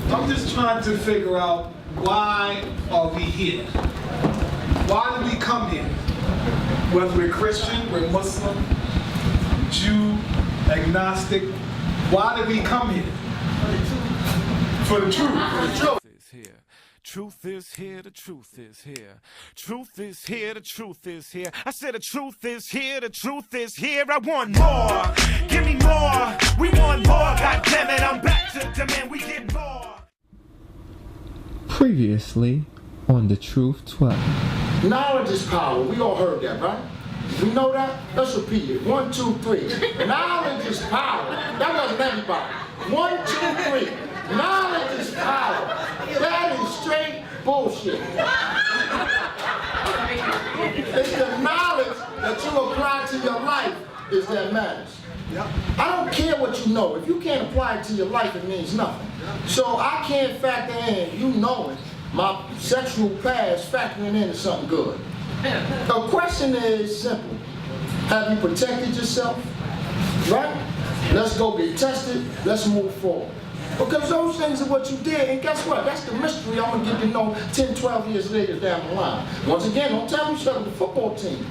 I'm just trying to figure out, why are we here? Why did we come here? Whether we're Christian, we're Muslim, Jew, agnostic, why did we come here? For the truth. For the truth. Truth is here, the truth is here. Truth is here, the truth is here. I said the truth is here, the truth is here. I want more, give me more. We want more, goddammit, I'm back to demand, we get more. Previously on DaTruth 12. Knowledge is power. We all heard that, right? We know that? Let's repeat it. 1, 2, 3. Knowledge is power. That wasn't everybody. 1, 2, 3. Knowledge is power. That is straight bullshit. It's the knowledge that you apply to your life is that matters. I don't care what you know. If you can't apply it to your life, it means nothing. So I can't factor in you knowing my sexual past factoring into something good. The question is simple. Have you protected yourself? Right? Let's go get tested. Let's move forward. Because those things are what you did, and guess what? That's the mystery I'm going to get to know 10, 12 years later down the line. Once again, don't tell me you started the football team.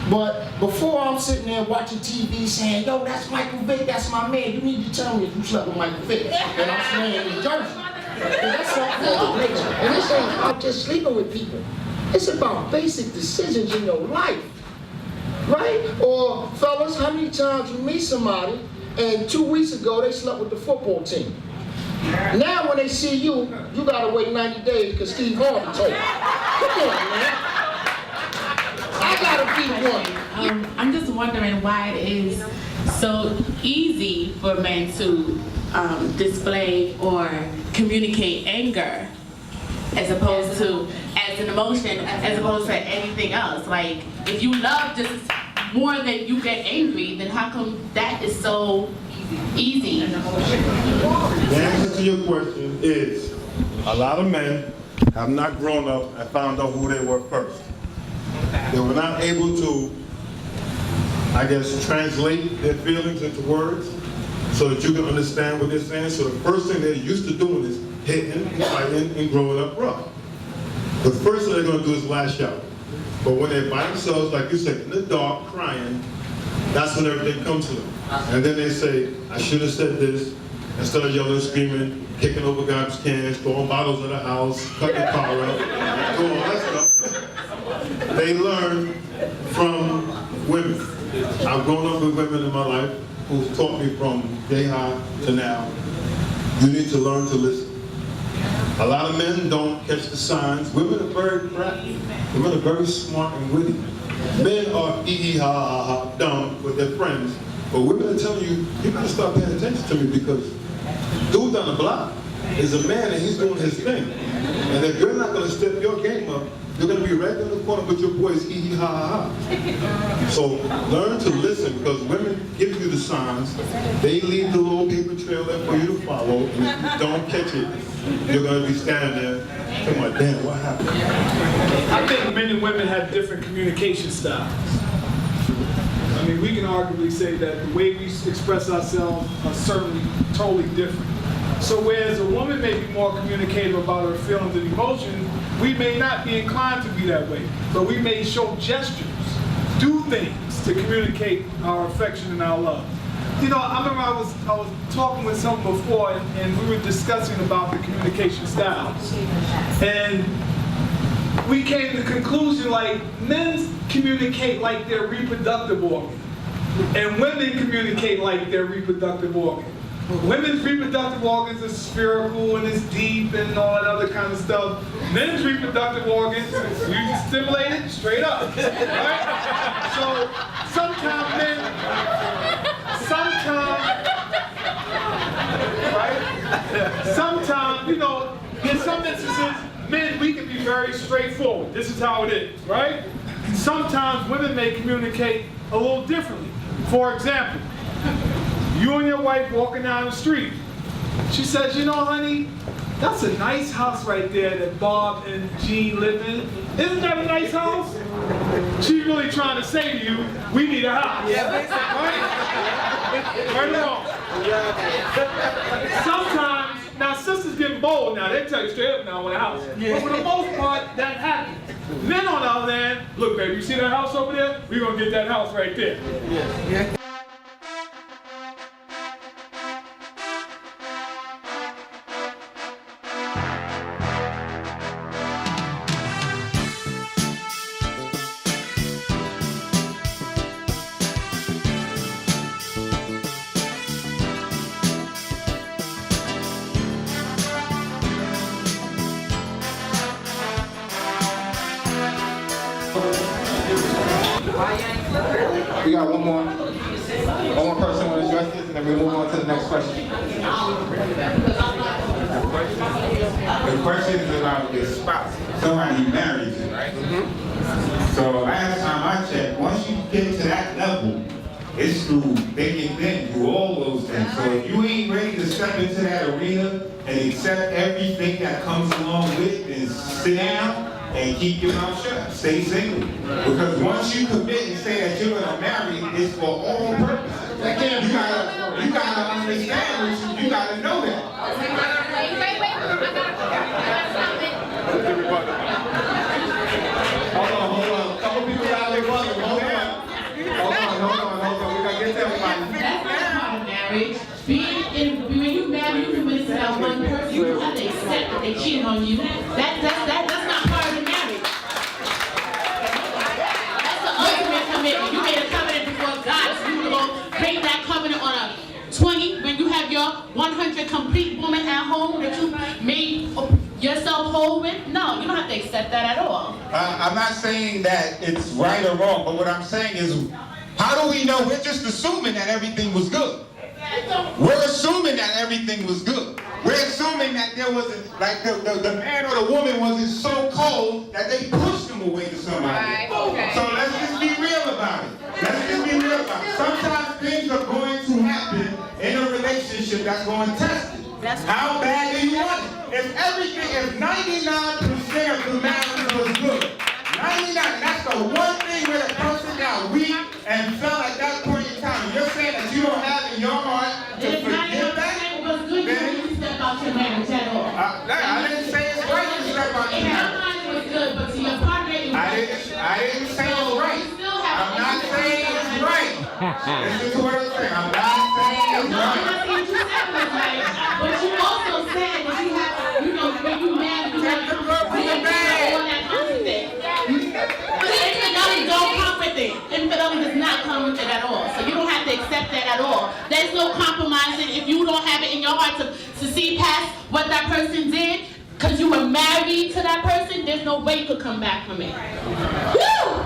But before I'm sitting there watching TV saying, yo, that's Michael Vick, that's my man, you need to tell me if you slept with Michael Vick. And I'm staying in Jersey. That's not nature. And this ain't about just sleeping with people. It's about basic decisions in your life. Right? Or, fellas, how many times you meet somebody and 2 weeks ago they slept with the football team? Now when they see you, you gotta wait 90 days because Steve Harvey told you. Come on, man. I gotta be the one. I'm just wondering why it is so easy for men to display or communicate anger as opposed to, as an emotion, as opposed to anything else. Like, if you love just more than you get angry, then how come that is so easy? The answer to your question is, a lot of men have not grown up and found out who they were first. They were not able to, I guess, translate their feelings into words so that you can understand what they're saying. So the first thing they're used to doing is hitting, fighting, and growing up rough. The first thing they're going to do is lash out. But when they're by themselves, like you said, in the dark, crying, that's when everything comes to them. And then they say, I should have said this, instead of yelling, screaming, kicking over garbage cans, throwing bottles at the house, cutting the car up, doing all that stuff. They learn from women. I've grown up with women in my life who've taught me from day high to now. You need to learn to listen. A lot of men don't catch the signs. Women are very crafty. Women are very smart and witty. Men are ha, dumb with their friends. But women are telling you, you gotta start paying attention to me because dude down the block is a man and he's doing his thing. And if you're not gonna step your game up, you're gonna be right in the corner with your boys ha. So learn to listen because women give you the signs. They leave the little paper trail there for you to follow. And if you don't catch it, you're gonna be standing there thinking, like, damn, what happened? I think men and women have different communication styles. I mean, we can arguably say that the way we express ourselves are certainly totally different. So whereas a woman may be more communicative about her feelings and emotions, we may not be inclined to be that way. But we may show gestures, do things to communicate our affection and our love. You know, I remember I was talking with someone before and we were discussing about the communication styles. And we came to the conclusion, like, men communicate like their reproductive organ, and women communicate like their reproductive organ. Women's reproductive organs are spherical and it's deep and all that other kind of stuff. Men's reproductive organs, you can stimulate it straight up, right? So sometimes men, right? Sometimes, you know, in some instances, men, we can be very straightforward. This is how it is, right? Sometimes women may communicate a little differently. For example, you and your wife walking down the street. She says, you know, honey, that's a nice house right there that Bob and Jean live in. Isn't that a nice house? She's really trying to say to you, we need a house. Yeah, right? Right along. Sometimes, now sisters give bold now. They tell you straight up now in the house. But for the most part, that happens. Men on the other hand, look, baby, you see that house over there? We're gonna get that house right there. Yeah. We got one more person want to address this, and then we move on to the next question. The question is about your spouse. Somebody marries you, right? So last time I checked, once you get to that level, it's through thick and thin, through all those things. So if you ain't ready to step into that arena and accept everything that comes along with it, then sit down and keep your mouth shut. Stay single. Because once you commit and say that you're gonna marry, it's for all purposes. You gotta understand, you gotta know that. Hold on. A couple people got their brother. Hold on. We gotta get to everybody. That's not part of marriage. When you marry, you commit to that one person. You have to accept that they cheated on you. That's not part of the marriage. That's the ultimate commitment. You made a covenant before God, so you will break that covenant on a 20 when you have your 100 complete woman at home that you made yourself whole with. No, you don't have to accept that at all. I'm not saying that it's right or wrong, but what I'm saying is, how do we know? We're just assuming that everything was good. We're assuming that everything was good. We're assuming that there wasn't, like the man or the woman wasn't so cold that they pushed him away to somebody. Right, okay. So let's just be real about it. Sometimes things are going to happen in a relationship that's going to test it. How bad do you want it? If 99% of the marriage was good, 99, that's the one thing where the person got weak and felt at that point in time. You're saying that you don't have in your heart to forgive that? Was good, you didn't step out your marriage at all. I didn't say it's right to step out your In your marriage. mind it was good, but to your partner it was I didn't say it's right. I'm not saying it's right. Listen to what I'm saying. I'm not saying it's No, I'm right. not saying you said it was right. But you also said that you have, when you marry, you have to all that kind of thing. But infidelity don't come with it. Infidelity does not come with it at all. So you don't have to accept that at all. There's no compromising if you don't have it in your heart to see past what that person did. Because you were married to that person, there's no way you could come back from it. Woo!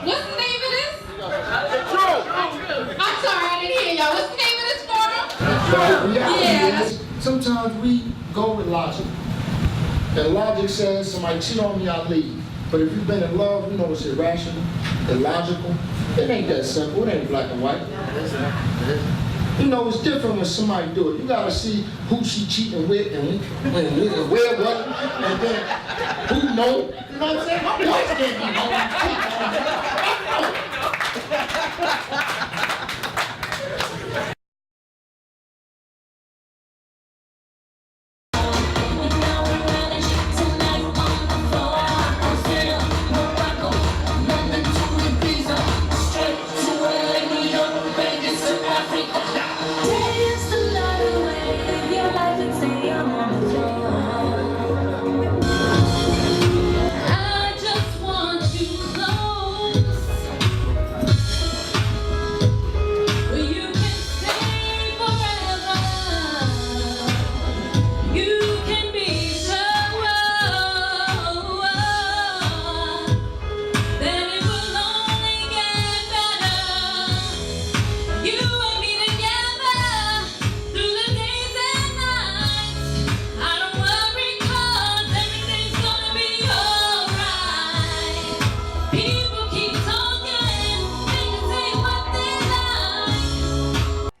What's the name of this? I'm sorry, I didn't hear y'all. What's the name of this forum? Yeah. Sometimes we go with logic. And logic says somebody cheat on me, I leave. But if you've been in love, you know it's irrational, illogical. It ain't that simple. It ain't black and white. You know, it's different when somebody do it. You gotta see who she cheating with and where what, and then who know. You know what I'm saying? My voice can't be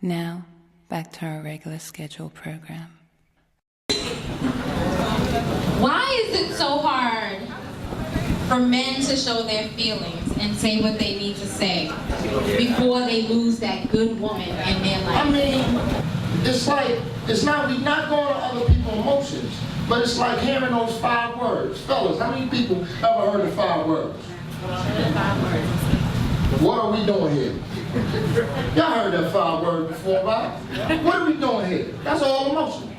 Now, back to our regular scheduled program. Why is it so hard for men to show their feelings and say what they need to say before they lose that good woman in their life? I mean, it's like, we're not going to other people's emotions, but it's like hearing those 5 words. Fellas, how many people ever heard the 5 words? What are we doing here? Y'all heard that 5 words before, right? What are we doing here? That's all emotion,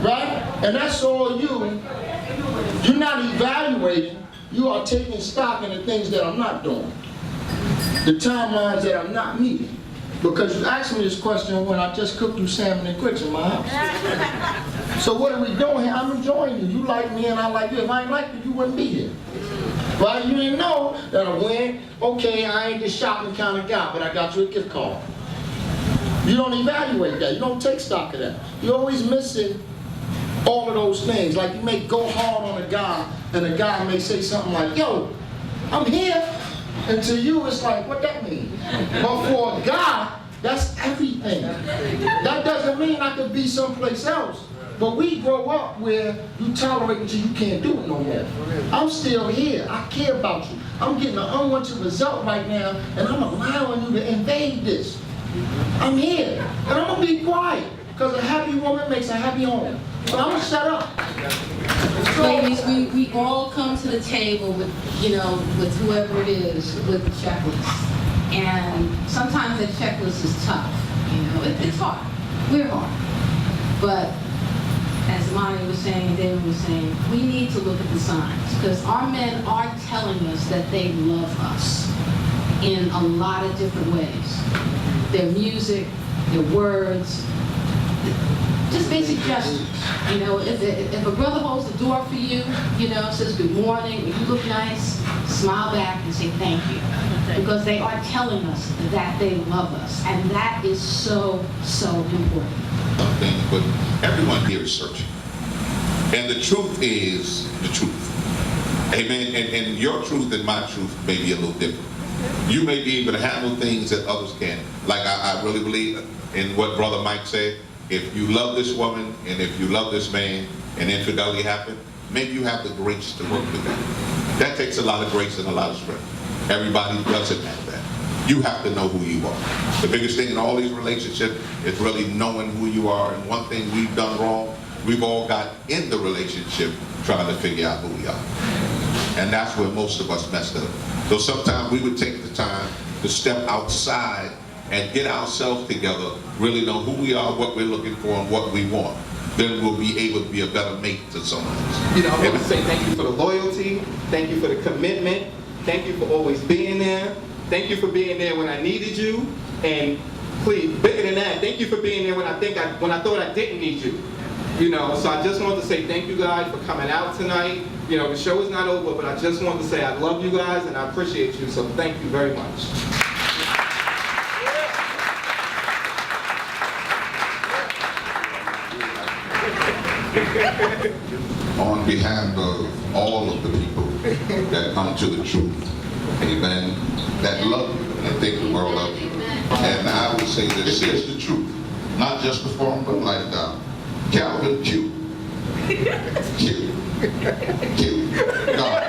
right? And that's all you're not evaluating, you are taking stock in the things that I'm not doing, the timelines that I'm not meeting. Because you asked me this question when I just cooked you salmon and grits in my house. So what are we doing here? I'm enjoying you. You like me and I like you. If I ain't like you, you wouldn't be here. Right? You didn't know that I went, okay, I ain't the shopping kind of guy, but I got you a gift card. You don't evaluate that. You don't take stock of that. You're always missing all of those things. Like you may go hard on a guy, and a guy may say something like, yo, I'm here. And to you, it's like, what that mean? But for a guy, that's everything. That doesn't mean I could be someplace else. But we grow up where you tolerate until you can't do it no more. I'm still here. I care about you. I'm getting an unwanted result right now, and I'm allowing you to invade this. I'm here, and I'm gonna be quiet, because a happy woman makes a happy home. So I'm gonna shut up. Ladies, we all come to the table with, with whoever it is, with the checklist. And sometimes that checklist is tough. It's hard. We're hard. But as Lonnie was saying and David was saying, we need to look at the signs, because our men are telling us that they love us in a lot of different ways. Their music, their words, just basic gestures. If a brother holds the door for you, says good morning, or you look nice, smile back and say thank you. Because they are telling us that they love us. And that is so, so important. But everyone here is searching. And the truth is the truth. Amen. And your truth and my truth may be a little different. You may be able to handle things that others can't. Like I really believe in what Brother Mike said. If you love this woman and if you love this man and infidelity happens, maybe you have the grace to work with that. That takes a lot of grace and a lot of strength. Everybody doesn't have that. You have to know who you are. The biggest thing in all these relationships is really knowing who you are. And one thing we've done wrong, we've all got in the relationship trying to figure out who we are. And that's where most of us messed up. So sometimes we would take the time to step outside and get ourselves together, really know who we are, what we're looking for, and what we want. Then we'll be able to be a better mate to someone else. I want to say thank you for the loyalty, thank you for the commitment, thank you for always being there, thank you for being there when I needed you, and please, bigger than that, thank you for being there when I thought I didn't need you. So I just wanted to say thank you guys for coming out tonight. The show is not over, but I just wanted to say I love you guys and I appreciate you, so thank you very much. On behalf of all of the people that come to the truth, amen, that love you and think the world of you. And I would say this is the truth, not just the form, but like Calvin Q. God.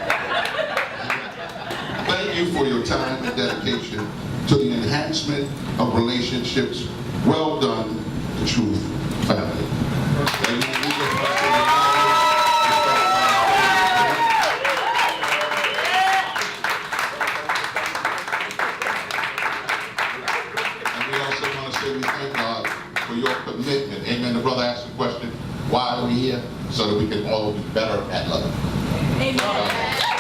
Thank you for your time and dedication to the enhancement of relationships. Well done, the Truth family. We thank God for your commitment. Amen. The brother asked the question, why are we here? So that we can all be better at love. Amen.